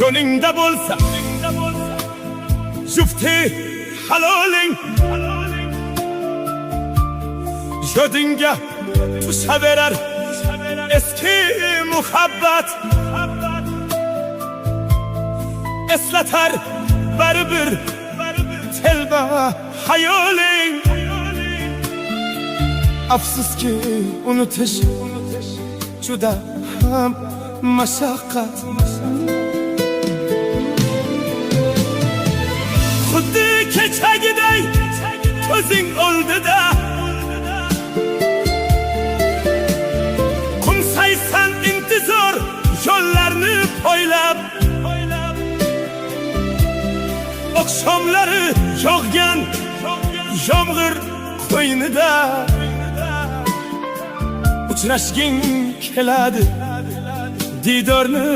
yoningda bo'lsa jufti haloling yodingga tushaverar eski muhabbat eslatar baribir telba hayoling afsuski unutish juda ham mashaqqat xuddi kechagiday ko'zing oldida qumsaysan intizor yo'llarni poylab oqshomlari yog'gan yomg'ir qo'ynida uchrashging keladi didorni